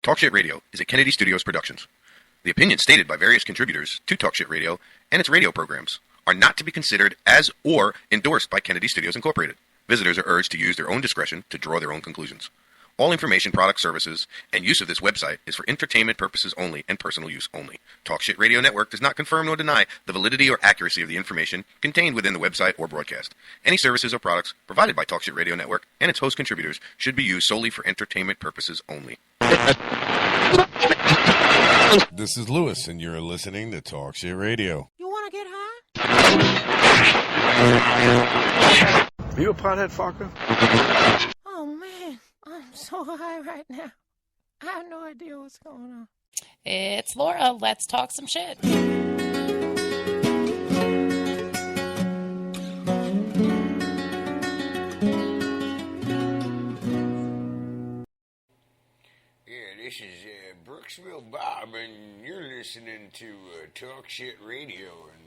Talk Shit Radio is a Kennedy Studios Productions. The opinions stated by various contributors to Talk Shit Radio and its radio programs are not to be considered as or endorsed by Kennedy Studios Incorporated. Visitors are urged to use their own discretion to draw their own conclusions. All information, products, services, and use of this website is for entertainment purposes only and personal use only. Talk Shit Radio Network does not confirm nor deny the validity or accuracy of the information contained within the website or broadcast. Any services or products provided by Talk Shit Radio Network and its host contributors should be used solely for entertainment purposes only. This is Lewis, and you're listening to Talk Shit Radio. You want to get high? Are you a pothead, fucker? Oh, man. I'm so high right now. I have no idea what's going on. It's Laura. Let's talk some shit. This is Brooksville Bob, and you're listening to Talk Shit Radio, and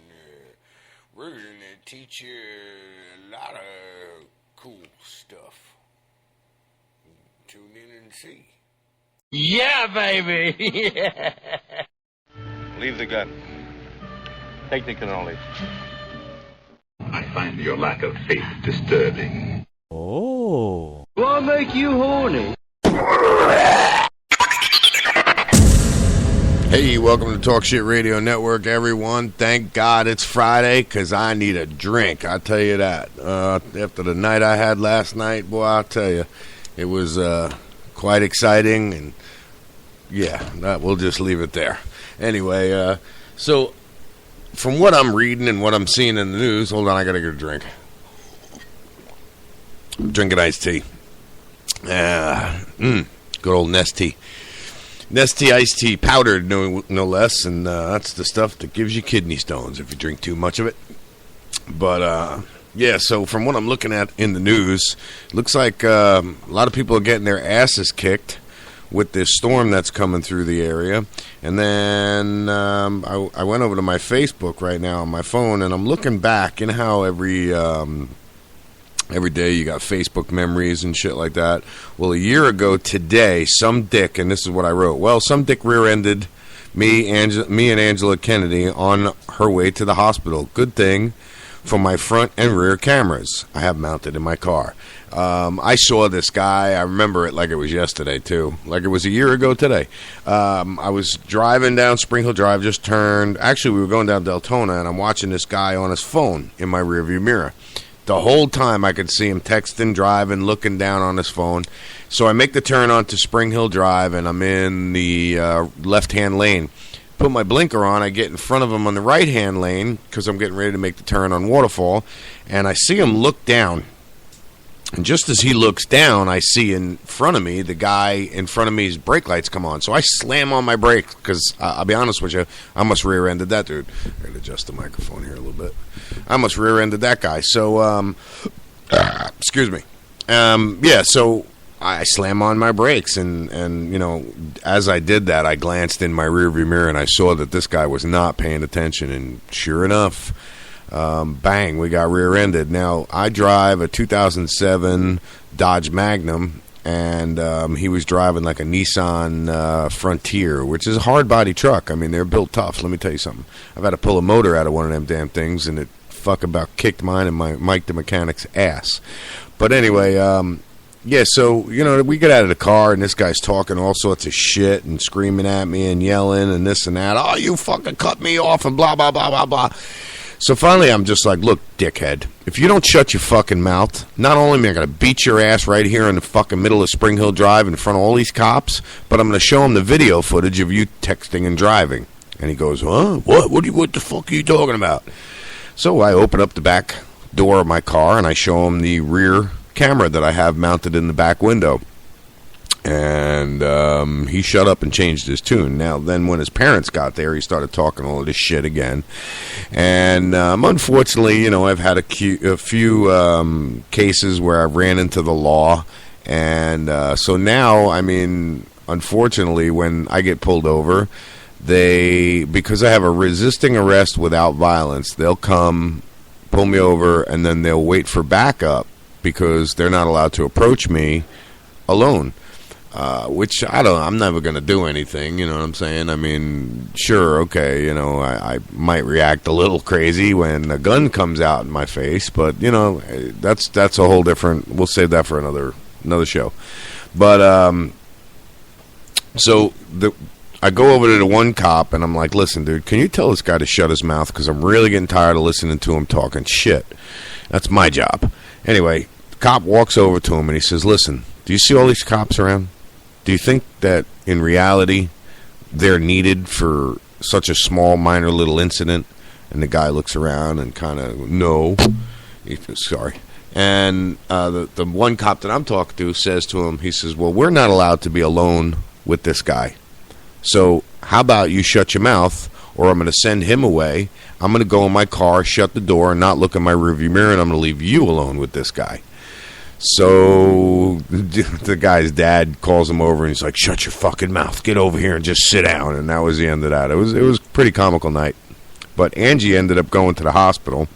we're going to teach you a lot of cool stuff. Tune in and see. Yeah, baby! Yeah. Leave the gun. Technical knowledge. I find your lack of faith disturbing. Oh. Will I make you horny? Hey, welcome to Talk Shit Radio Network, everyone. Thank God it's Friday, because I need a drink. I'll tell you that. After the night I had last night, boy, I'll tell you, it was quite exciting, and yeah, we'll just leave it there. Anyway, so from what I'm reading and what I'm seeing in the news, hold on, I gotta get a drink. I'm drinking iced tea. Good old Nestea. Nestea iced tea, powdered, no less, and that's the stuff that gives you kidney stones if you drink too much of it. But, yeah, so from what I'm looking at in the news, it looks like a lot of people are getting their asses kicked with this storm that's coming through the area. And then I went over to my Facebook right now on my phone, and I'm looking back. You know how every day you got Facebook memories and shit like that. Well, a year ago today, some dick, and this is what I wrote. Well, some dick rear-ended me and Angela Kennedy on her way to the hospital. Good thing for my front and rear cameras I have mounted in my car. I saw this guy. I remember it like it was yesterday, too. Like it was a year ago today. I was driving down Spring Hill Drive, just turned. Actually, we were going down Deltona, and I'm watching this guy on his phone in my rearview mirror. The whole time I could see him texting, driving, looking down on his phone. So I make the turn onto Spring Hill Drive, and I'm in the left-hand lane. Put my blinker on. I get in front of him on the right-hand lane because I'm getting ready to make the turn on Waterfall. And I see him look down. And just as he looks down, I see in front of me, the guy in front of me's brake lights come on. So I slam on my brakes because, I'll be honest with you, I almost rear-ended that dude. I got to adjust the microphone here a little bit. I almost rear-ended that guy. So, excuse me. Yeah, so I slam on my brakes. And, you know, as I did that, I glanced in my rearview mirror and I saw that this guy was not paying attention. And sure enough, bang, we got rear-ended. Now, I drive a 2007 Dodge Magnum, and he was driving like a Nissan Frontier, which is a hard-body truck. I mean, they're built tough. Let me tell you something. I've had to pull a motor out of one of them damn things, and it fuck about kicked mine and my Mike the mechanic's ass. But anyway, yeah, so, you know, we get out of the car, and this guy's talking all sorts of shit and screaming at me and yelling and this and that. Oh, you fucking cut me off and blah, blah, blah, blah, blah. So finally, I'm just like, look, dickhead, if you don't shut your fucking mouth, not only am I going to beat your ass right here in the fucking middle of Spring Hill Drive in front of all these cops, but I'm going to show him the video footage of you texting and driving. And he goes, huh? What the fuck are you talking about? So I open up the back door of my car, and I show him the rear camera that I have mounted in the back window. And he shut up and changed his tune. Now, then when his parents got there, he started talking all of this shit again. And unfortunately, you know, I've had a few cases where I've ran into the law. And so now, I mean, unfortunately, when I get pulled over, because I have a resisting arrest without violence, they'll come, pull me over, and then they'll wait for backup because they're not allowed to approach me alone. which I'm never going to do anything, you know what I'm saying? I mean, sure, okay, you know, I might react a little crazy when a gun comes out in my face, but, you know, that's a whole different, we'll save that for another show. But, I go over to the one cop, and I'm like, listen, dude, can you tell this guy to shut his mouth? Because I'm really getting tired of listening to him talking shit. That's my job. Anyway, the cop walks over to him, and he says, listen, do you see all these cops around? Do you think that, in reality, they're needed for such a small, minor little incident? And the guy looks around and kind of, no. Sorry. And the one cop that I'm talking to says to him, he says, well, we're not allowed to be alone with this guy. So how about you shut your mouth, or I'm going to send him away. I'm going to go in my car, shut the door, and not look in my rearview mirror, and I'm going to leave you alone with this guy. So the guy's dad calls him over, and he's like, shut your fucking mouth. Get over here and just sit down. And that was the end of that. It was a pretty comical night. But Angie ended up going to the hospital.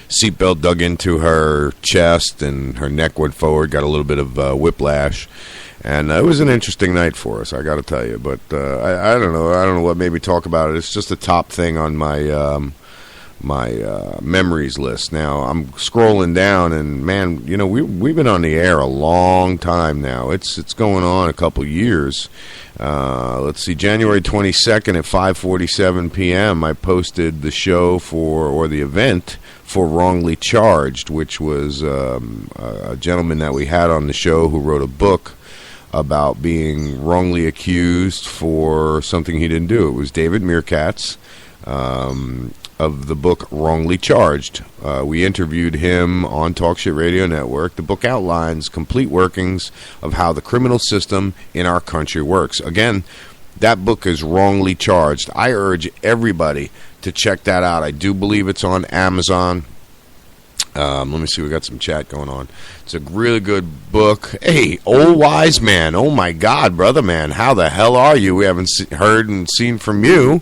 Seatbelt dug into her chest, and her neck went forward, got a little bit of whiplash. And it was an interesting night for us, I got to tell you. But I don't know. I don't know what made me talk about it. It's just a top thing on my memories list. Now, I'm scrolling down, and, man, you know, we've been on the air a long time now. It's going on a couple years. Let's see, January 22nd at 5:47 p.m., I posted the show or the event for Wrongly Charged, which was a gentleman that we had on the show who wrote a book about being wrongly accused for something he didn't do. It was David Meerkatz of the book Wrongly Charged. We interviewed him on Talk Shit Radio Network. The book outlines complete workings of how the criminal system in our country works. Again, that book is Wrongly Charged. I urge everybody to check that out. I do believe it's on Amazon. Let me see. We got some chat going on. It's a really good book. Hey, Old Wise Man. Oh, my God, brother, man. How the hell are you? We haven't heard and seen from you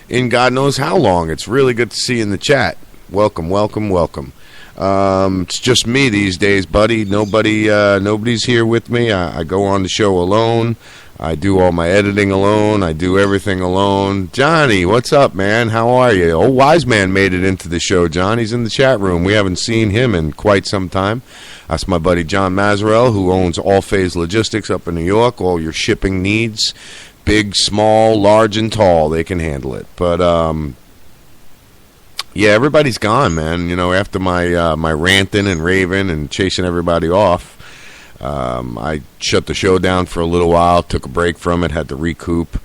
in God knows how long. It's really good to see you in the chat. Welcome, welcome, welcome. It's just me these days, buddy. Nobody's here with me. I go on the show alone. I do all my editing alone. I do everything alone. Johnny, what's up, man? How are you? Old Wise Man made it into the show, John. He's in the chat room. We haven't seen him in quite some time. That's my buddy John Mazarel, who owns All Phase Logistics up in New York. All your shipping needs, big, small, large, and tall, they can handle it. But, yeah, everybody's gone, man. You know, after my ranting and raving and chasing everybody off, I shut the show down for a little while, took a break from it, had to recoup,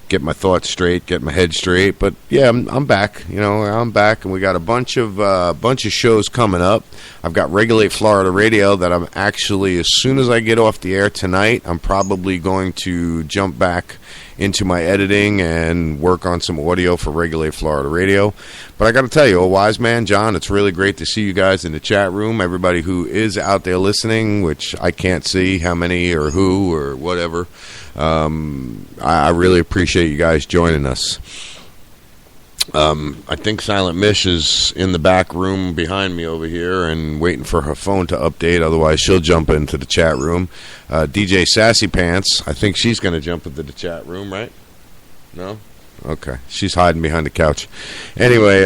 get my thoughts straight, get my head straight. But yeah, I'm back. You know, I'm back, and we got a bunch of shows coming up. I've got Regulate Florida Radio that I'm actually, as soon as I get off the air tonight, I'm probably going to jump back into my editing and work on some audio for Regulate Florida Radio. But I got to tell you, Old Wise Man, John, it's really great to see you guys in the chat room. Everybody who is out there listening, which I can't see how many or who or whatever. I really appreciate you guys joining us. I think Silent Mish is in the back room behind me over here and waiting for her phone to update. Otherwise, she'll jump into the chat room. DJ Sassy Pants, I think she's going to jump into the chat room, right? No? Okay. She's hiding behind the couch. Anyway,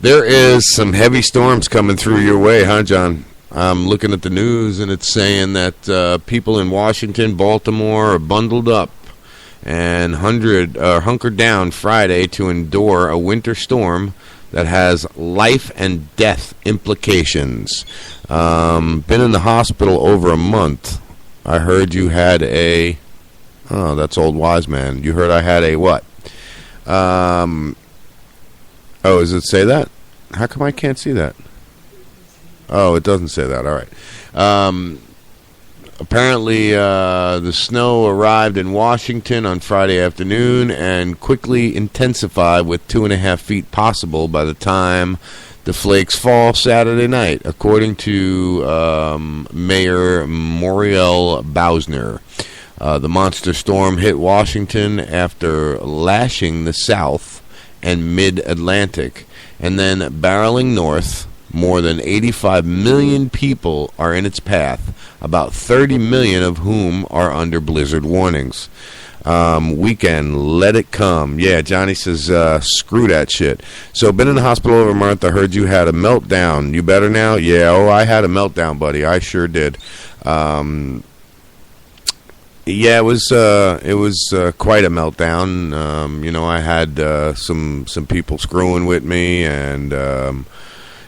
there is some heavy storms coming through your way, huh, John? I'm looking at the news, and it's saying that people in Washington, Baltimore are bundled up and hunkered down Friday to endure a winter storm that has life and death implications. Been in the hospital over a month. I heard you had a... Oh, that's Old Wise Man. You heard I had a what? Oh, does it say that? How come I can't see that? Oh, it doesn't say that. All right. Apparently, the snow arrived in Washington on Friday afternoon and quickly intensified with 2.5 feet possible by the time the flakes fall Saturday night, according to Mayor Muriel Bowsner. The monster storm hit Washington after lashing the South and Mid-Atlantic and then barreling north More than 85 million people are in its path, about 30 million of whom are under blizzard warnings. Weekend, let it come. Yeah, Johnny says, screw that shit. So, been in the hospital over a month. I heard you had a meltdown. You better now? Yeah, I had a meltdown, buddy. I sure did. Yeah, it was quite a meltdown. I had some people screwing with me, and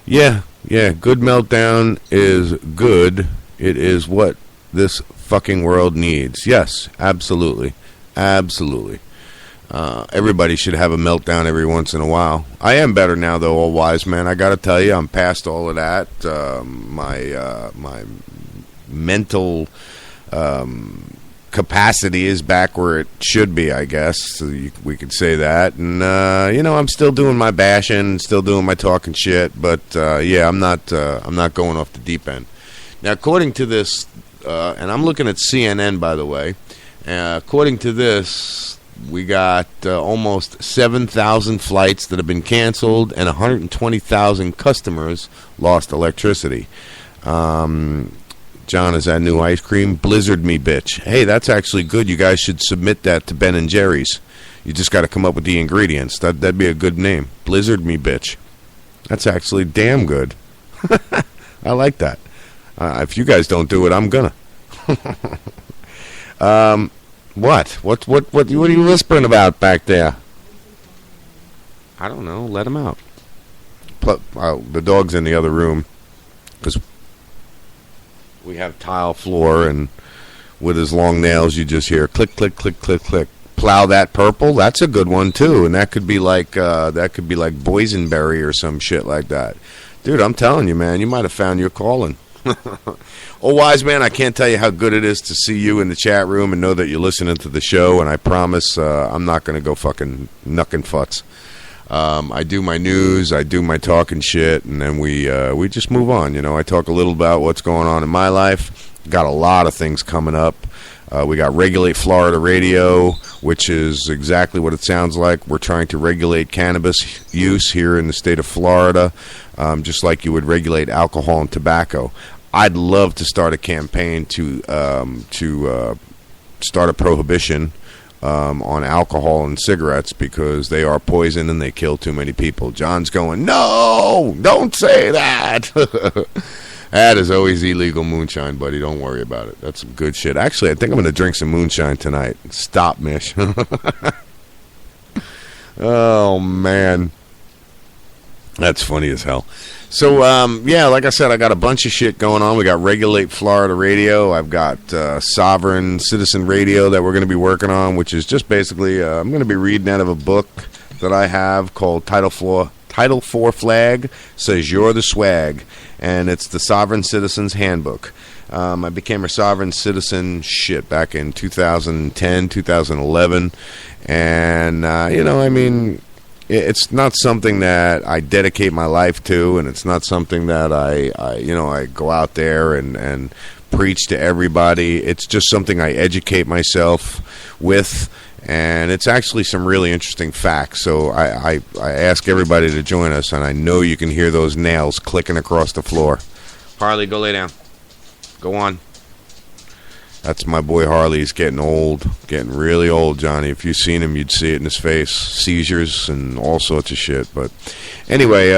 yeah, good meltdown is good. It is what this fucking world needs. Yes, absolutely. Everybody should have a meltdown every once in a while. I am better now, though, old wise man. I got to tell you, I'm past all of that. My mental capacity is back where it should be, I guess. So we could say that. And I'm still doing my bashing, still doing my talking shit. But yeah, I'm not going off the deep end. Now, according to this, and I'm looking at CNN, by the way. According to this, we got almost 7,000 flights that have been canceled, and 120,000 customers lost electricity. John, is that new ice cream? Blizzard me, bitch. Hey, that's actually good. You guys should submit that to Ben & Jerry's. You just got to come up with the ingredients. That'd be a good name. Blizzard me, bitch. That's actually damn good. I like that. If you guys don't do it, I'm gonna. What? What are you whispering about back there? I don't know. Let him out. The dog's in the other room because we have tile floor, and with his long nails, you just hear click, click, click, click, click. Plow that purple. That's a good one too, and that could be like boysenberry or some shit like that. Dude, I'm telling you, man, you might have found your calling. Oh, wise man, I can't tell you how good it is to see you in the chat room and know that you're listening to the show, and I promise I'm not going to go fucking knuckin' futz. I do my news, I do my talking shit, and then we just move on. I talk a little about what's going on in my life. Got a lot of things coming up. We got Regulate Florida Radio, which is exactly what it sounds like. We're trying to regulate cannabis use here in the state of Florida, just like you would regulate alcohol and tobacco. I'd love to start a campaign to start a prohibition on alcohol and cigarettes because they are poison and they kill too many people. John's going, no, don't say that. That is always illegal moonshine, buddy. Don't worry about it. That's some good shit. Actually, I think I'm going to drink some moonshine tonight. Stop, Mish. Oh, man. That's funny as hell. So, yeah, like I said, I got a bunch of shit going on. We got Regulate Florida Radio. I've got Sovereign Citizen Radio that we're going to be working on, which is just basically, I'm going to be reading out of a book that I have called Title 4 Flag Says You're the Swag, and it's the Sovereign Citizen's Handbook. I became a sovereign citizen, back in 2010, 2011, and, it's not something that I dedicate my life to, and it's not something that I go out there and preach to everybody. It's just something I educate myself with, and it's actually some really interesting facts. So I ask everybody to join us, and I know you can hear those nails clicking across the floor. Harley, go lay down. Go on. That's my boy Harley. He's getting old, getting really old, Johnny. If you've seen him, you'd see it in his face. Seizures and all sorts of shit. But anyway,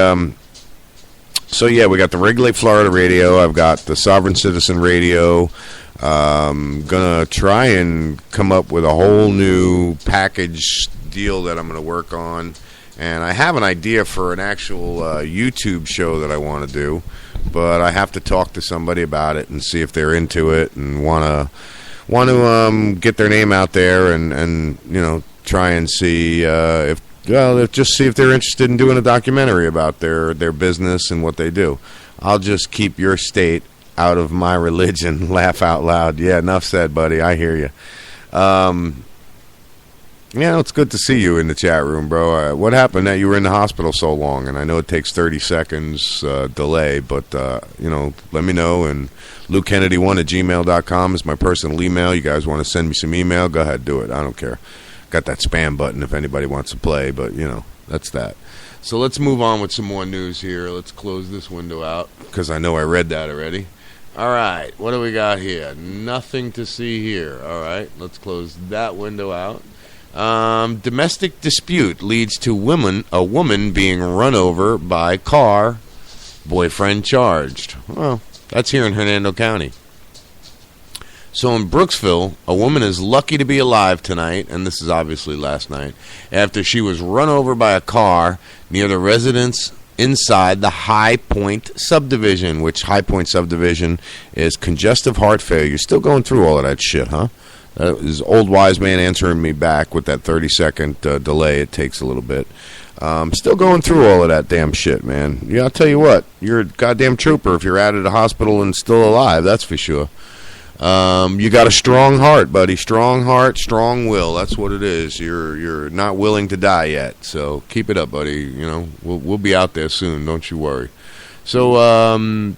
so yeah, we got the Regulate Florida Radio. I've got the Sovereign Citizen Radio. Gonna try and come up with a whole new package deal that I'm gonna work on. And I have an idea for an actual YouTube show that I want to do. But I have to talk to somebody about it and see if they're into it and want to get their name out there and try and see if they're interested in doing a documentary about their business and what they do. I'll just keep your state out of my religion. Laugh out loud. Yeah, enough said, buddy. I hear you. Yeah, it's good to see you in the chat room, bro. What happened that you were in the hospital so long? And I know it takes 30 seconds delay, but, let me know. And LukeKennedy1@gmail.com is my personal email. You guys want to send me some email? Go ahead, do it. I don't care. Got that spam button if anybody wants to play, but, that's that. So let's move on with some more news here. Let's close this window out because I know I read that already. All right, what do we got here? Nothing to see here. All right, let's close that window out. Domestic dispute leads to a woman being run over by car. Boyfriend charged. Well, that's here in Hernando County. So in Brooksville, a woman is lucky to be alive tonight, and this is obviously last night, after she was run over by a car near the residence inside the High Point subdivision, which High Point subdivision is congestive heart failure. You're still going through all of that shit, huh? That is old wise man answering me back with that 30-second delay. It takes a little bit. Still going through all of that damn shit, man. Yeah, I'll tell you what. You're a goddamn trooper if you're out of the hospital and still alive. That's for sure. You got a strong heart, buddy. Strong heart, strong will. That's what it is. You're not willing to die yet. So keep it up, buddy. You know, we'll be out there soon. Don't you worry. So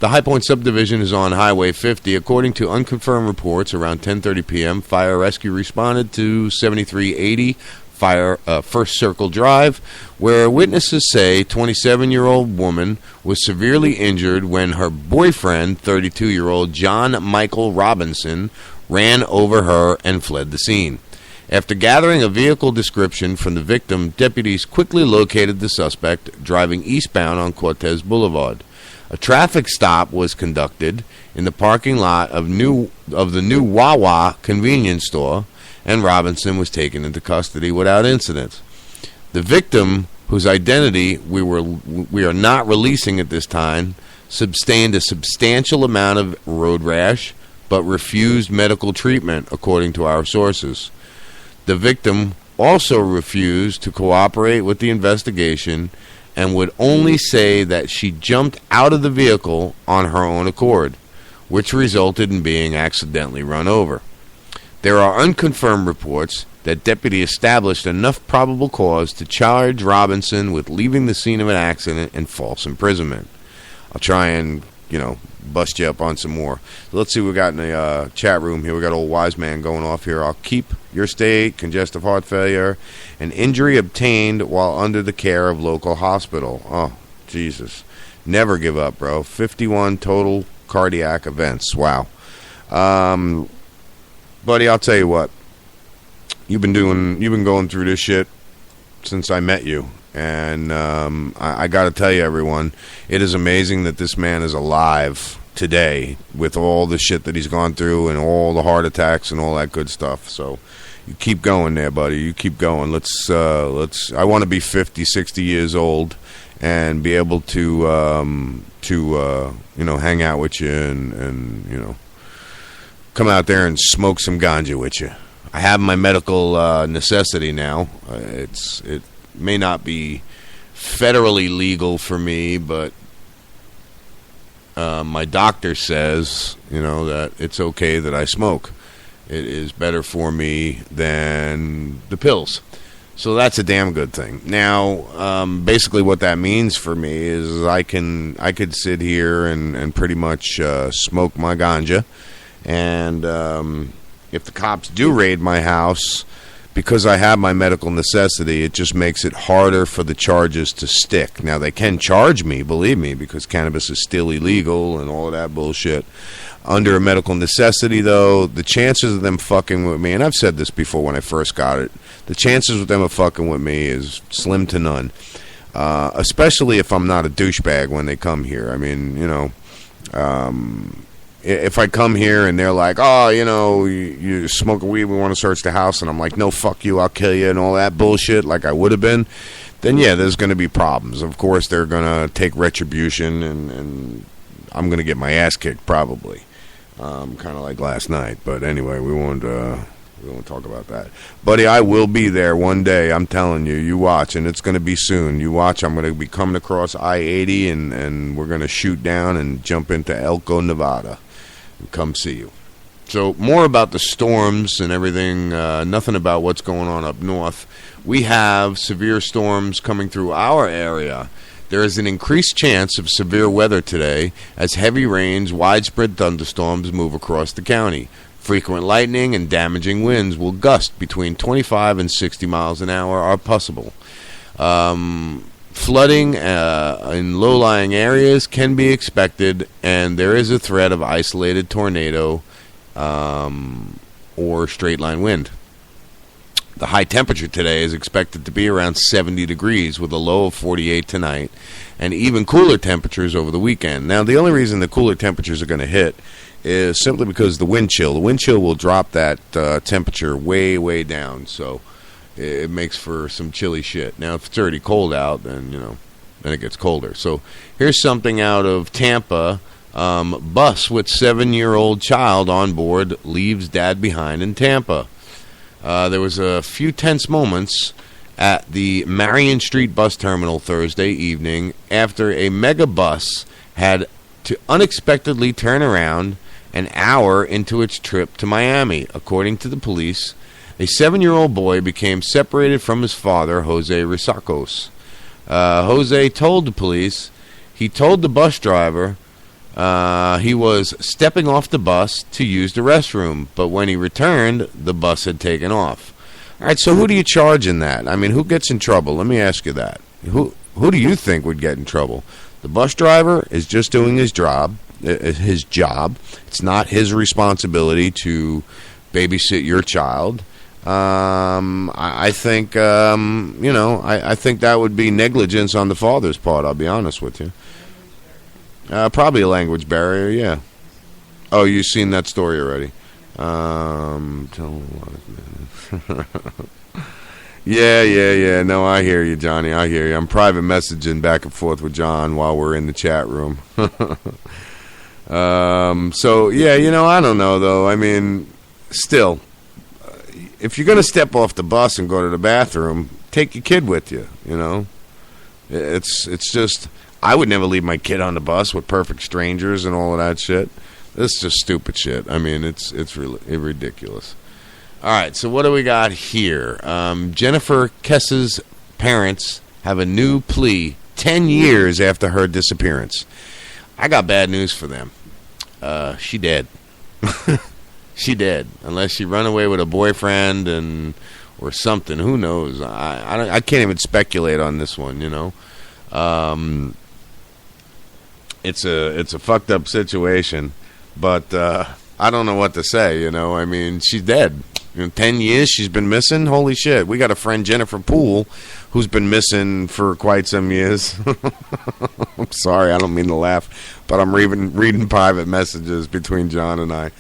the High Point subdivision is on Highway 50. According to unconfirmed reports, around 10:30 p.m., fire rescue responded to 7380 First Circle Drive, where witnesses say 27-year-old woman was severely injured when her boyfriend, 32-year-old John Michael Robinson, ran over her and fled the scene. After gathering a vehicle description from the victim, deputies quickly located the suspect driving eastbound on Cortez Boulevard. A traffic stop was conducted in the parking lot of the new Wawa convenience store, and Robinson was taken into custody without incident. The victim, whose identity we are not releasing at this time, sustained a substantial amount of road rash, but refused medical treatment, according to our sources. The victim also refused to cooperate with the investigation and would only say that she jumped out of the vehicle on her own accord, which resulted in being accidentally run over. There are unconfirmed reports that deputy established enough probable cause to charge Robinson with leaving the scene of an accident and false imprisonment. I'll try and, bust you up on some more. Let's see what we got in the chat room here. We got old wise man going off here. I'll keep your state, congestive heart failure, an injury obtained while under the care of local hospital. Oh, Jesus. Never give up, bro. 51 total cardiac events. Wow. Buddy, I'll tell you what. You've been going through this shit since I met you. And I got to tell you, everyone, it is amazing that this man is alive today with all the shit that he's gone through and all the heart attacks and all that good stuff. So you keep going there, buddy. You keep going. I want to be 50, 60 years old and be able to hang out with you and come out there and smoke some ganja with you. I have my medical necessity now. It may not be federally legal for me, but my doctor says, that it's okay that I smoke. It is better for me than the pills. So that's a damn good thing. Now, basically what that means for me is I could sit here and pretty much smoke my ganja. And if the cops do raid my house, because I have my medical necessity, it just makes it harder for the charges to stick. Now, they can charge me, believe me, because cannabis is still illegal and all of that bullshit. Under a medical necessity, though, the chances of them fucking with me, and I've said this before when I first got it, the chances of them fucking with me is slim to none. Especially if I'm not a douchebag when they come here. I mean, if I come here and they're like, you smoke weed, we want to search the house, and I'm like, no, fuck you, I'll kill you, and all that bullshit, like I would have been, then yeah, there's going to be problems. Of course, they're going to take retribution, and I'm going to get my ass kicked, probably. Kind of like last night, but anyway, we won't talk about that. Buddy, I will be there one day, I'm telling you. You watch, and it's going to be soon. You watch, I'm going to be coming across I-80, and we're going to shoot down and jump into Elko, Nevada. Come see you. So more about the storms and everything, nothing about what's going on up north. We have severe storms coming through our area. There is an increased chance of severe weather today as heavy rains, widespread thunderstorms move across the county. Frequent lightning and damaging winds will gust between 25 and 60 miles an hour are possible. flooding in low-lying areas can be expected, and there is a threat of isolated tornado or straight-line wind. The high temperature today is expected to be around 70 degrees with a low of 48 tonight, and even cooler temperatures over the weekend. Now, the only reason the cooler temperatures are going to hit is simply because the wind chill. The wind chill will drop that temperature way, way down, so it makes for some chilly shit. Now, if it's already cold out, then, then it gets colder. So here's something out of Tampa. Bus with 7-year-old child on board leaves dad behind in Tampa. There was a few tense moments at the Marion Street bus terminal Thursday evening after a mega bus had to unexpectedly turn around an hour into its trip to Miami. According to the police, a 7-year-old boy became separated from his father, Jose Risacos. Jose told the police he told the bus driver he was stepping off the bus to use the restroom, but when he returned, the bus had taken off. All right, so who do you charge in that? I mean, who gets in trouble? Let me ask you that. Who do you think would get in trouble? The bus driver is just doing his job. It's not his responsibility to babysit your child. I think, I think that would be negligence on the father's part, I'll be honest with you. Probably a language barrier, yeah. Oh, you've seen that story already. Yeah. No, I hear you, Johnny. I hear you. I'm private messaging back and forth with John while we're in the chat room. So, yeah, I don't know, though. I mean, still, if you're going to step off the bus and go to the bathroom, take your kid with you, It's just, I would never leave my kid on the bus with perfect strangers and all of that shit. This is just stupid shit. I mean, it's really ridiculous. All right, so what do we got here? Jennifer Kess's parents have a new plea 10 years after her disappearance. I got bad news for them. She dead. She dead. Unless she run away with a boyfriend or something. Who knows? I can't even speculate on this one, It's a fucked up situation, but I don't know what to say, I mean, she's dead. 10 years she's been missing? Holy shit. We got a friend, Jennifer Poole, who's been missing for quite some years. I'm sorry, I don't mean to laugh, but I'm reading private messages between John and I.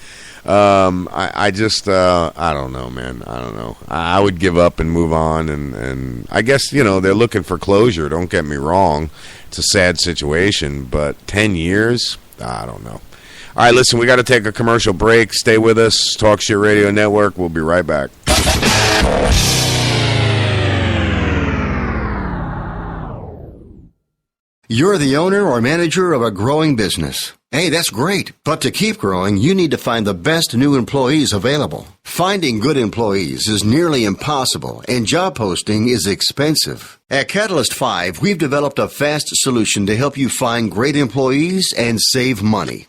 I don't know, man. I don't know. I would give up and move on, and I guess, they're looking for closure. Don't get me wrong. It's a sad situation, but 10 years? I don't know. All right, listen, we got to take a commercial break. Stay with us. Talk Shit Radio Network. We'll be right back. You're the owner or manager of a growing business. Hey, that's great. But to keep growing, you need to find the best new employees available. Finding good employees is nearly impossible, and job posting is expensive. At Catalyst 5, we've developed a fast solution to help you find great employees and save money.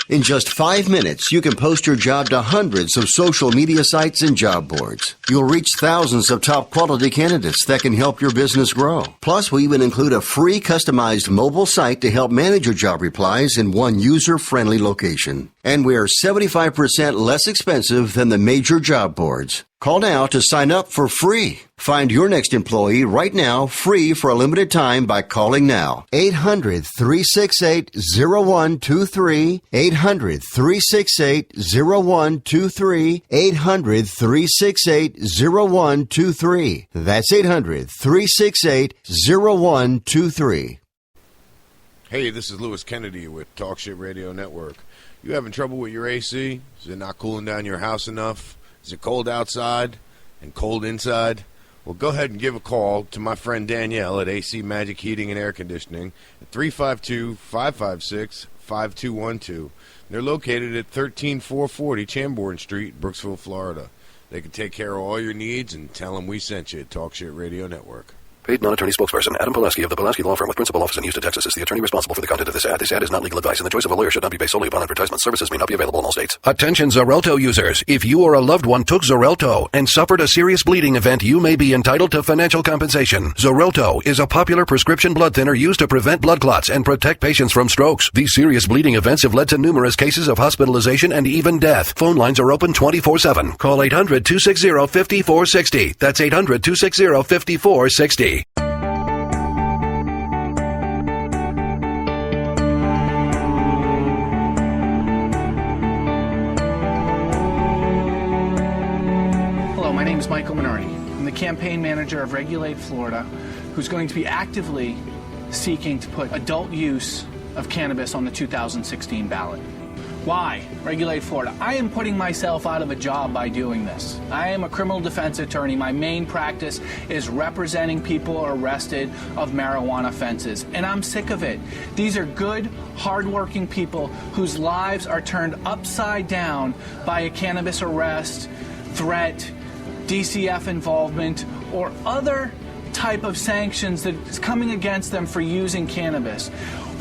In just 5 minutes, you can post your job to hundreds of social media sites and job boards. You'll reach thousands of top quality candidates that can help your business grow. Plus, we even include a free customized mobile site to help manage your job replies in one user-friendly location. And we are 75% less expensive than the major job boards. Call now to sign up for free. Find your next employee right now, free for a limited time by calling now. 800-368-0123. 800-368-0123. 800-368-0123. That's 800-368-0123. Hey, this is Lewis Kennedy with Talk Shit Radio Network. You having trouble with your AC? Is it not cooling down your house enough? Is it cold outside and cold inside? Well, go ahead and give a call to my friend Danielle at AC Magic Heating and Air Conditioning at 352-556-5212. They're located at 13440 Chambord Street, Brooksville, Florida. They can take care of all your needs, and tell them we sent you at Talk Shit Radio Network. Paid non-attorney spokesperson Adam Pulaski of the Pulaski Law Firm with principal office in Houston, Texas is the attorney responsible for the content of this ad. This ad is not legal advice, and the choice of a lawyer should not be based solely upon advertisement. Services may not be available in all states. Attention Xarelto users. If you or a loved one took Xarelto and suffered a serious bleeding event, you may be entitled to financial compensation. Xarelto is a popular prescription blood thinner used to prevent blood clots and protect patients from strokes. These serious bleeding events have led to numerous cases of hospitalization and even death. Phone lines are open 24/7. Call 800-260-5460. That's 800-260-5460. Michael Minardi. I'm the campaign manager of Regulate Florida, who's going to be actively seeking to put adult use of cannabis on the 2016 ballot. Why? Regulate Florida. I am putting myself out of a job by doing this. I am a criminal defense attorney. My main practice is representing people arrested of marijuana offenses, and I'm sick of it. These are good, hardworking people whose lives are turned upside down by a cannabis arrest, threat, DCF involvement, or other type of sanctions that is coming against them for using cannabis.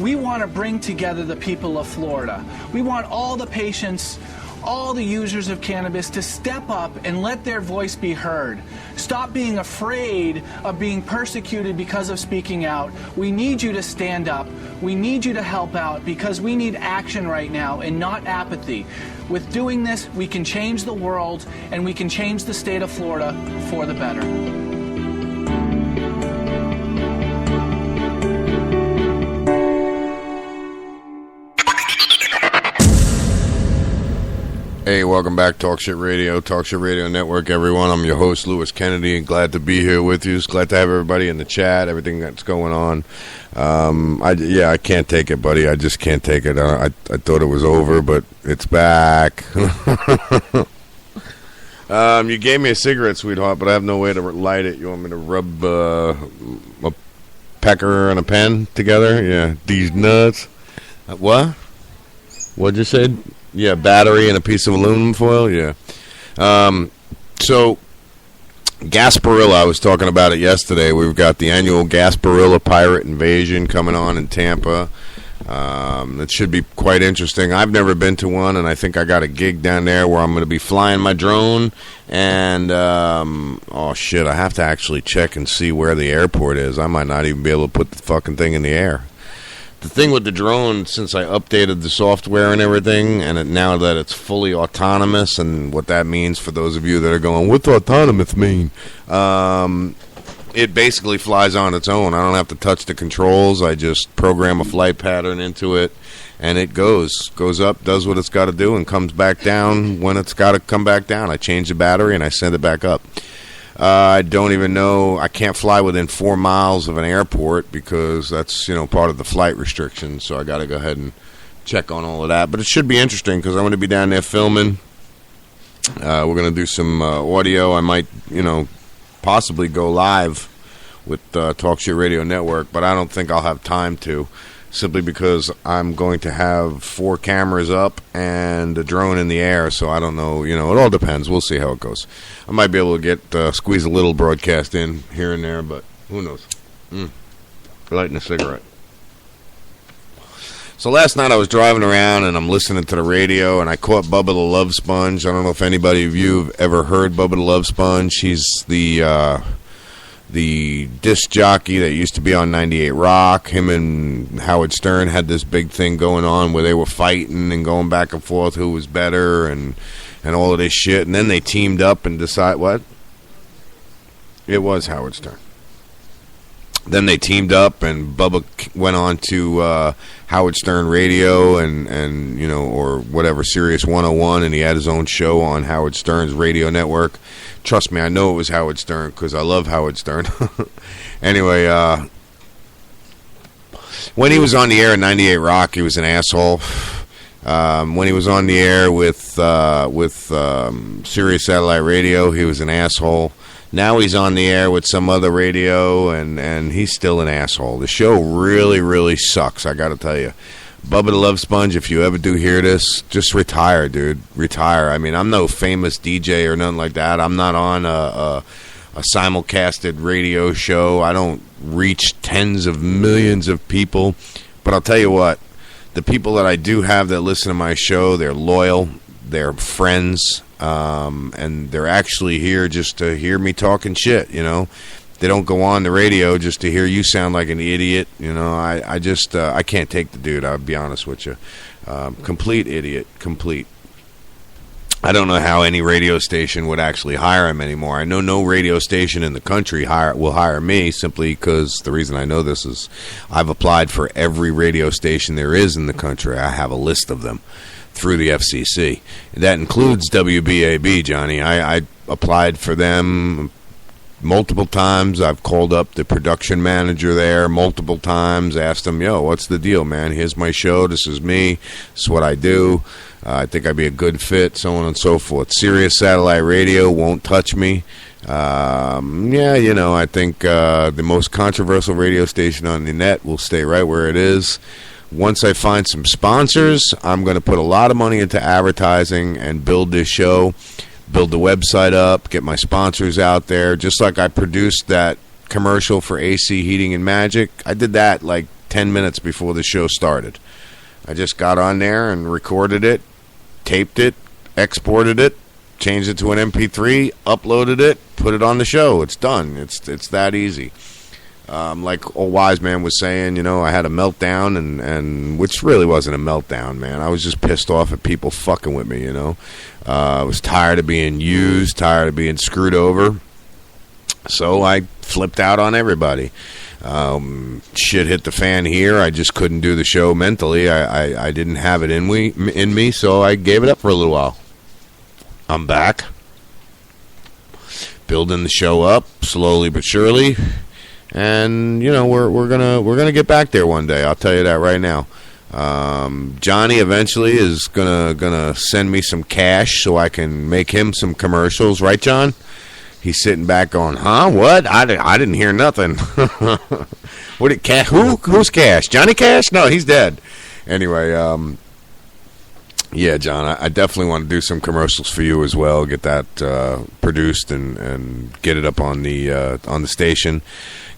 We want to bring together the people of Florida. We want all the patients, all the users of cannabis to step up and let their voice be heard. Stop being afraid of being persecuted because of speaking out. We need you to stand up. We need you to help out because we need action right now and not apathy. With doing this, we can change the world and we can change the state of Florida for the better. Hey, welcome back, Talk Shit Radio Network, everyone. I'm your host, Louis Kennedy, and glad to be here with you. It's glad to have everybody in the chat, everything that's going on. I can't take it, buddy. I just can't take it. I thought it was over, but it's back. You gave me a cigarette, sweetheart, but I have no way to light it. You want me to rub a pecker and a pen together? Yeah, these nuts. What? What'd you say? Yeah, battery and a piece of aluminum foil. Yeah. So, Gasparilla, I was talking about it yesterday. We've got the annual Gasparilla Pirate Invasion coming on in Tampa. It should be quite interesting. I've never been to one, and I think I got a gig down there where I'm going to be flying my drone. And, oh, shit, I have to actually check and see where the airport is. I might not even be able to put the fucking thing in the air. The thing with the drone, since I updated the software and everything, and now that it's fully autonomous, and what that means for those of you that are going, what's autonomous mean? It basically flies on its own. I don't have to touch the controls. I just program a flight pattern into it, and it goes up, does what it's got to do, and comes back down when it's got to come back down. I change the battery, and I send it back up. I don't even know. I can't fly within 4 miles of an airport because that's, part of the flight restrictions. So I got to go ahead and check on all of that. But it should be interesting because I'm going to be down there filming. We're going to do some audio. I might, possibly go live with Talk Shit Radio Network, but I don't think I'll have time to. Simply because I'm going to have 4 cameras up and a drone in the air, so I don't know. It all depends. We'll see how it goes. I might be able to get squeeze a little broadcast in here and there, but who knows? Lighting a cigarette. So last night I was driving around and I'm listening to the radio, and I caught Bubba the Love Sponge. I don't know if anybody of you have ever heard Bubba the Love Sponge. He's the disc jockey that used to be on 98 Rock. Him and Howard Stern had this big thing going on where they were fighting and going back and forth who was better and all of this shit. And then they teamed up and decided what? It was Howard Stern. Then they teamed up and Bubba went on to Howard Stern Radio and or whatever, Sirius 101, and he had his own show on Howard Stern's radio network. Trust me, I know it was Howard Stern because I love Howard Stern. Anyway, when he was on the air at 98 Rock, he was an asshole. When he was on the air with Sirius Satellite Radio, he was an asshole. Now he's on the air with some other radio, and he's still an asshole. The show really, really sucks, I got to tell you. Bubba the Love Sponge, if you ever do hear this, just retire, dude. Retire. I mean, I'm no famous DJ or nothing like that. I'm not on a simulcasted radio show. I don't reach tens of millions of people. But I'll tell you what, the people that I do have that listen to my show, they're loyal, they're friends, and they're actually here just to hear me talking shit, you know. They don't go on the radio just to hear you sound like an idiot, you know. I just I can't take the dude, I'll be honest with you. Complete idiot, complete. I don't know how any radio station would actually hire him anymore. I know no radio station in the country will hire me, simply because the reason I know this is I've applied for every radio station there is in the country. I have a list of them through the FCC. That includes WBAB, Johnny. I applied for them multiple times. I've called up the production manager there multiple times, asked him, yo, what's the deal, man? Here's my show. This is me. This is what I do. I think I'd be a good fit, so on and so forth. Sirius Satellite Radio won't touch me. Yeah, you know, I think the most controversial radio station on the net will stay right where it is. Once I find some sponsors, I'm going to put a lot of money into advertising and build this show, build the website up, get my sponsors out there. Just like I produced that commercial for AC Heating and Magic, I did that like 10 minutes before the show started. I just got on there and recorded it, taped it, exported it, changed it to an MP3, uploaded it, put it on the show. It's done. It's that easy. Like old wise man was saying, you know, I had a meltdown, and which really wasn't a meltdown, man. I was just pissed off at people fucking with me, you know. I was tired of being used, tired of being screwed over. So I flipped out on everybody. Shit hit the fan here. I just couldn't do the show mentally. I didn't have it in me, so I gave it up for a little while. I'm back, building the show up slowly but surely, and you know we're gonna get back there one day. I'll tell you that right now. Johnny eventually is gonna send me some cash so I can make him some commercials, right, John? He's sitting back going, huh? What? I didn't hear nothing. What did Cash? Who's Cash? Johnny Cash? No, he's dead. Anyway, yeah, John, I definitely want to do some commercials for you as well. Get that produced and get it up on the station.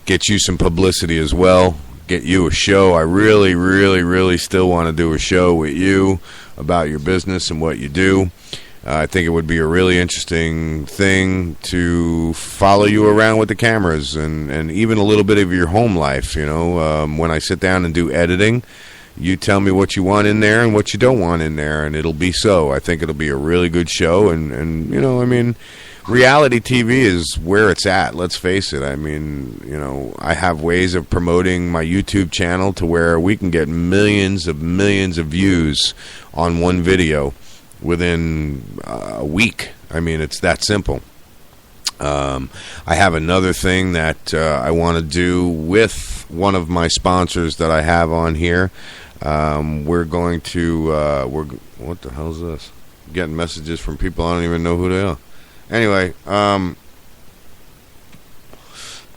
Get you some publicity as well. Get you a show. I really, really, really still want to do a show with you about your business and what you do. I think it would be a really interesting thing to follow you around with the cameras and even a little bit of your home life. You know, when I sit down and do editing, you tell me what you want in there and what you don't want in there, and it'll be so. I think it'll be a really good show, and you know, I mean, reality TV is where it's at. Let's face it. I mean, you know, I have ways of promoting my YouTube channel to where we can get millions of views on one video within a week. I mean, it's that simple. I have another thing that I want to do with one of my sponsors that I have on here. We're going to what the hell is this? I'm getting messages from people I don't even know who they are. Anyway,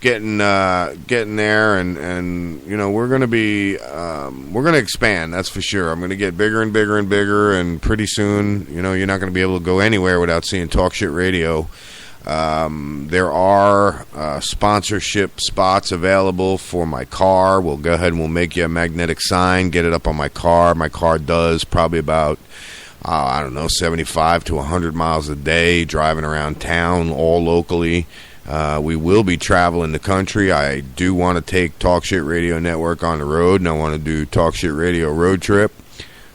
getting there, and you know, we're going to expand, that's for sure. I'm going to get bigger and bigger and bigger, and pretty soon, you know, you're not going to be able to go anywhere without seeing Talk Shit Radio. There are sponsorship spots available for my car. We'll go ahead and we'll make you a magnetic sign, get it up on my car. My car does probably about 75 to 100 miles a day, driving around town, all locally. We will be traveling the country. I do want to take Talk Shit Radio Network on the road, and I want to do Talk Shit Radio road trip.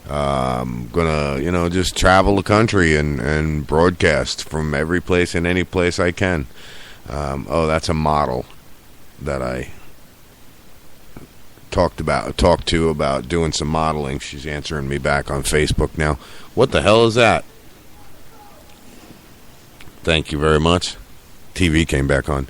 I'm gonna, you know, just travel the country and broadcast from every place and any place I can. That's a model that I talked to about doing some modeling. She's answering me back on Facebook now. What the hell is that? Thank you very much. TV came back on.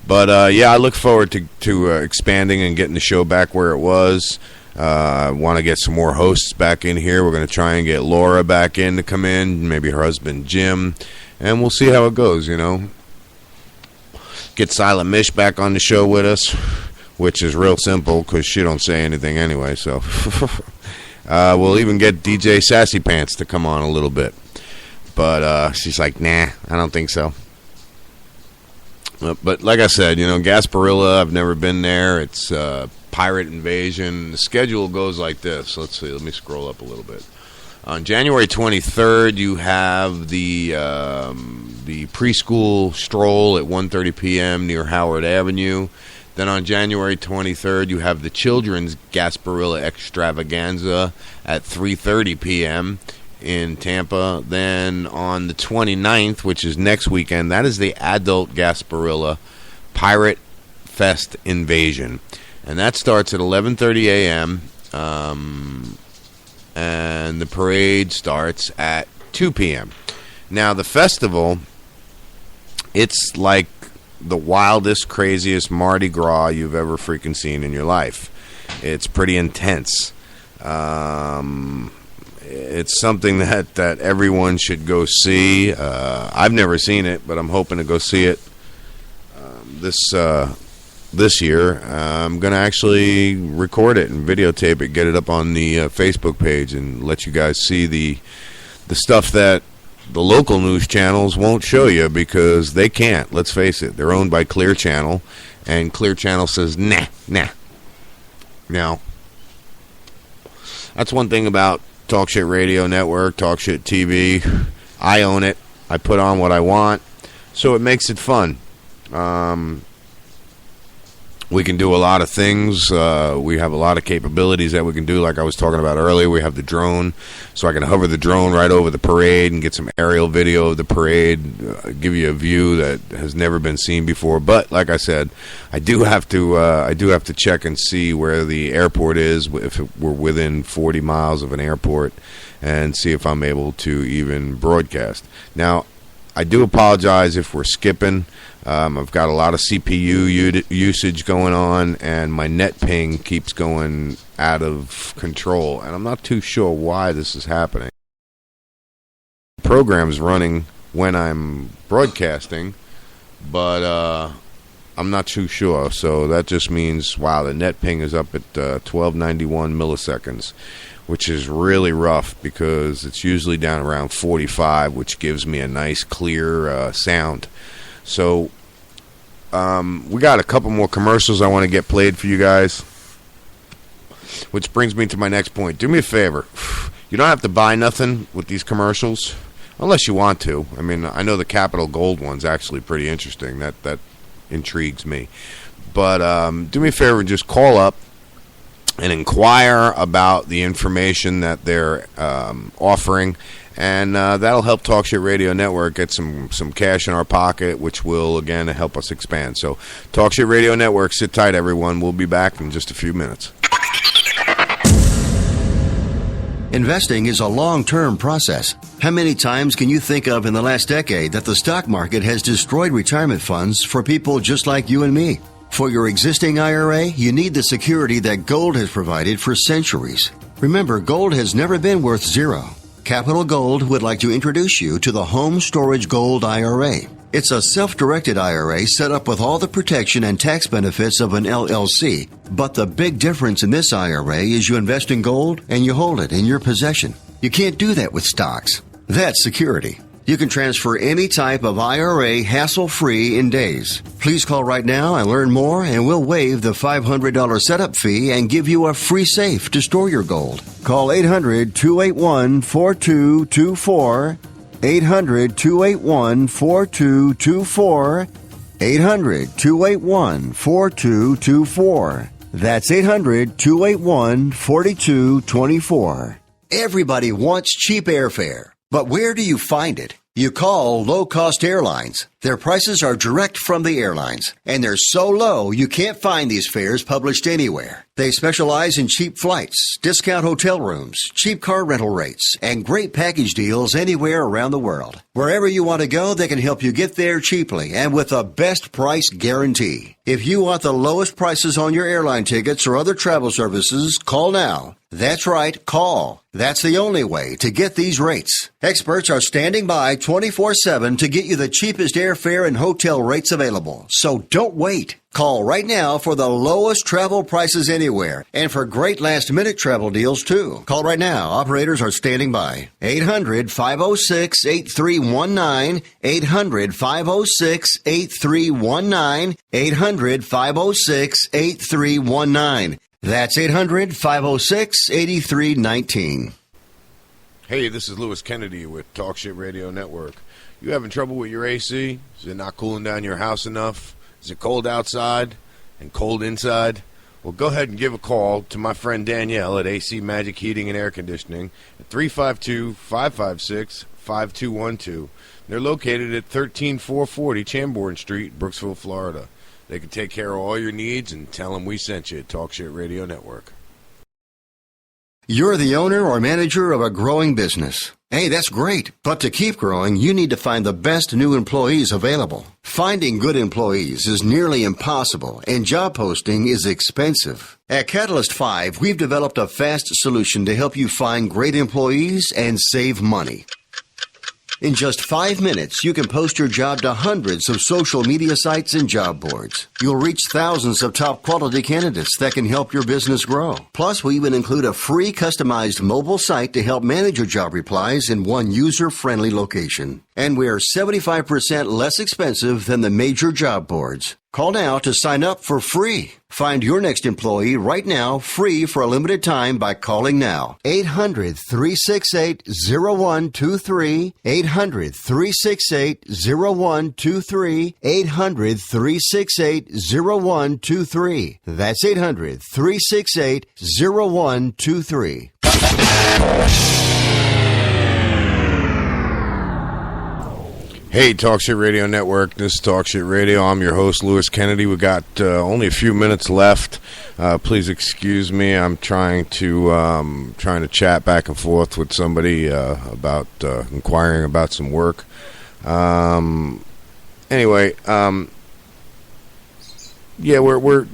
But yeah, I look forward to expanding and getting the show back where it was. I want to get some more hosts back in here. We're going to try and get Laura back in to come in, maybe her husband Jim, and we'll see how it goes, you know. Get Silent Mish back on the show with us, which is real simple because she don't say anything anyway. So we'll even get DJ Sassy Pants to come on a little bit. But she's like, nah, I don't think so. But like I said, Gasparilla, I've never been there. It's Pirate Invasion. The schedule goes like this. Let's see. Let me scroll up a little bit. On January 23rd, you have the preschool stroll at 1:30 p.m. near Howard Avenue. Then on January 23rd, you have the children's Gasparilla Extravaganza at 3:30 p.m. in Tampa. Then on the 29th, which is next weekend, that is the adult Gasparilla Pirate Fest Invasion. And that starts at 11:30 a.m., and the parade starts at 2 p.m. Now, the festival, it's like the wildest, craziest Mardi Gras you've ever freaking seen in your life. It's pretty intense. It's something that everyone should go see. I've never seen it, but I'm hoping to go see it this year. I'm going to actually record it and videotape it, get it up on the Facebook page, and let you guys see the stuff that the local news channels won't show you because they can't. Let's face it. They're owned by Clear Channel, and Clear Channel says, nah. Now, that's one thing about Talk Shit Radio Network, Talk Shit TV. I own it. I put on what I want, so it makes it fun. We can do a lot of things. We have a lot of capabilities that we can do, like I was talking about earlier. We have the drone, so I can hover the drone right over the parade and get some aerial video of the parade, give you a view that has never been seen before. But like I said, I do have to check and see where the airport is, if we're within 40 miles of an airport, and see if I'm able to even broadcast. Now, I do apologize if we're skipping. I've got a lot of CPU usage going on, and my net ping keeps going out of control, and I'm not too sure why this is happening. The program's running when I'm broadcasting, but I'm not too sure, so that just means, wow, the net ping is up at 1291 milliseconds, which is really rough because it's usually down around 45, which gives me a nice, clear sound. So, we got a couple more commercials I want to get played for you guys, which brings me to my next point. Do me a favor. You don't have to buy nothing with these commercials, unless you want to. I mean, I know the Capital Gold one's actually pretty interesting. That intrigues me. But do me a favor and just call up and inquire about the information that they're offering. And that'll help Talk Shit Radio Network get some cash in our pocket, which will, again, help us expand. So, Talk Shit Radio Network, sit tight, everyone. We'll be back in just a few minutes. Investing is a long-term process. How many times can you think of in the last decade that the stock market has destroyed retirement funds for people just like you and me? For your existing IRA, you need the security that gold has provided for centuries. Remember, gold has never been worth zero. Capital Gold would like to introduce you to the Home Storage Gold IRA. It's a self-directed IRA set up with all the protection and tax benefits of an LLC. But the big difference in this IRA is you invest in gold and you hold it in your possession. You can't do that with stocks. That's security. You can transfer any type of IRA hassle-free in days. Please call right now and learn more, and we'll waive the $500 setup fee and give you a free safe to store your gold. Call 800-281-4224, 800-281-4224, 800-281-4224. That's 800-281-4224. Everybody wants cheap airfare. But where do you find it? You call low-cost airlines. Their prices are direct from the airlines, and they're so low you can't find these fares published anywhere. They specialize in cheap flights, discount hotel rooms, cheap car rental rates, and great package deals anywhere around the world. Wherever you want to go, they can help you get there cheaply and with a best price guarantee. If you want the lowest prices on your airline tickets or other travel services, call now. That's right, call. That's the only way to get these rates. Experts are standing by 24/7 to get you the cheapest air airfare and hotel rates available. So don't wait. Call right now for the lowest travel prices anywhere and for great last-minute travel deals, too. Call right now. Operators are standing by. 800-506-8319. 800-506-8319. 800-506-8319. That's 800-506-8319. Hey, this is Lewis Kennedy with Talk Shit Radio Network. You having trouble with your AC? Is it not cooling down your house enough? Is it cold outside and cold inside? Well, go ahead and give a call to my friend Danielle at AC Magic Heating and Air Conditioning at 352-556-5212. They're located at 13440 Chamborne Street, Brooksville, Florida. They can take care of all your needs and tell them we sent you at Talk Shit Radio Network. You're the owner or manager of a growing business. Hey, that's great. But to keep growing, you need to find the best new employees available. Finding good employees is nearly impossible, and job posting is expensive. At Catalyst 5, we've developed a fast solution to help you find great employees and save money. In just 5 minutes, you can post your job to hundreds of social media sites and job boards. You'll reach thousands of top quality candidates that can help your business grow. Plus, we even include a free customized mobile site to help manage your job replies in one user-friendly location. And we're 75% less expensive than the major job boards. Call now to sign up for free. Find your next employee right now, free for a limited time by calling now. 800-368-0123. 800-368-0123. 800-368-0123. That's 800-368-0123. Hey, Talk Shit Radio Network. This is Talk Shit Radio. I'm your host, Lewis Kennedy. We got only a few minutes left. Please excuse me. I'm trying to chat back and forth with somebody about inquiring about some work. Anyway, yeah, we're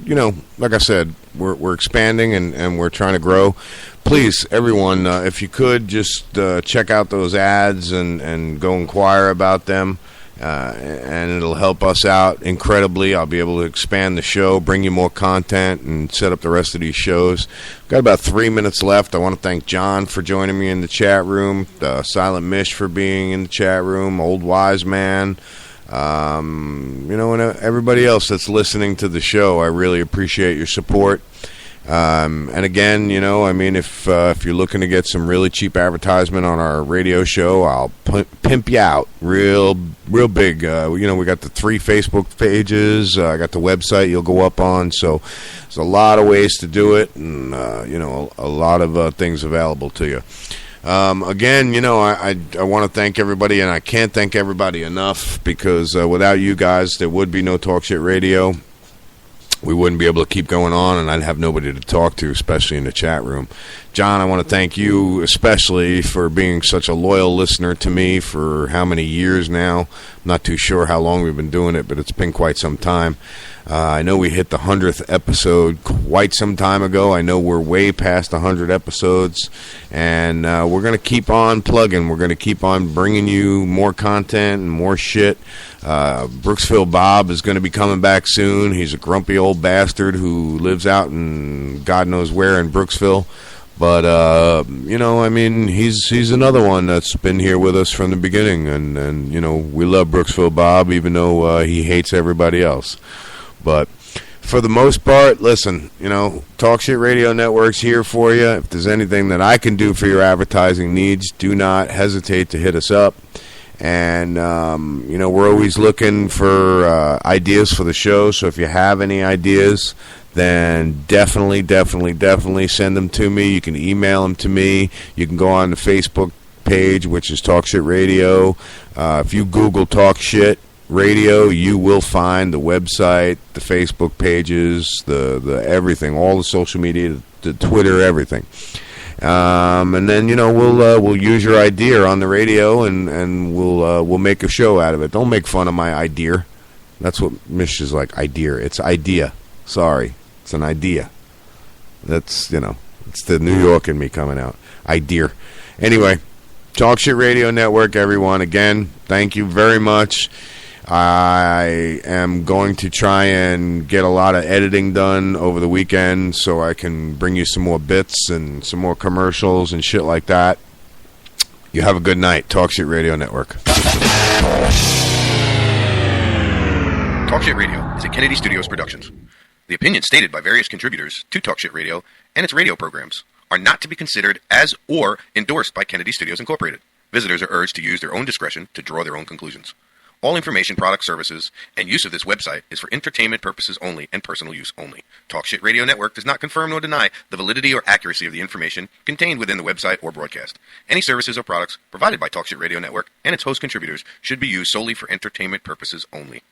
like I said, we're expanding and we're trying to grow. Please, everyone, if you could, just check out those ads and go inquire about them, and it'll help us out incredibly. I'll be able to expand the show, bring you more content, and set up the rest of these shows. We've got about 3 minutes left. I want to thank John for joining me in the chat room, Silent Mish for being in the chat room, Old Wise Man, and everybody else that's listening to the show. I really appreciate your support. And again, if you're looking to get some really cheap advertisement on our radio show, I'll pimp you out real big. We got the 3 Facebook pages. I got the website you'll go up on. So there's a lot of ways to do it, and a lot of things available to you. Again, I want to thank everybody, and I can't thank everybody enough, because without you guys, there would be no Talk Shit Radio. We wouldn't be able to keep going on, and I'd have nobody to talk to, especially in the chat room. John, I want to thank you especially for being such a loyal listener to me for how many years now. I'm not too sure how long we've been doing it, but it's been quite some time. I know we hit the 100th episode quite some time ago. I know we're way past 100 episodes, and we're going to keep on plugging. We're going to keep on bringing you more content and more shit. Brooksville Bob is going to be coming back soon. He's a grumpy old bastard who lives out in God knows where in Brooksville. But, he's another one that's been here with us from the beginning. And we love Brooksville Bob, even though he hates everybody else. But for the most part, listen, Talk Shit Radio Network's here for you. If there's anything that I can do for your advertising needs, do not hesitate to hit us up. And, we're always looking for ideas for the show. So if you have any ideas, then definitely send them to me. You can email them to me. You can go on the Facebook page, which is Talk Shit Radio. If you Google Talk Shit Radio, you will find the website, the Facebook pages, the everything, all the social media, the Twitter, everything. And then we'll use your idea on the radio, and we'll make a show out of it. Don't make fun of my idea. That's what Mish is like. Idea. It's idea. Sorry, it's an idea. That's it's the New York in me coming out. Idea. Anyway, Talk Shit Radio Network, everyone. Again, thank you very much. I am going to try and get a lot of editing done over the weekend so I can bring you some more bits and some more commercials and shit like that. You have a good night. Talk Shit Radio Network. Talk Shit Radio is a Kennedy Studios Productions. The opinions stated by various contributors to Talk Shit Radio and its radio programs are not to be considered as or endorsed by Kennedy Studios Incorporated. Visitors are urged to use their own discretion to draw their own conclusions. All information, products, services, and use of this website is for entertainment purposes only and personal use only. Talk Shit Radio Network does not confirm nor deny the validity or accuracy of the information contained within the website or broadcast. Any services or products provided by Talk Shit Radio Network and its host contributors should be used solely for entertainment purposes only.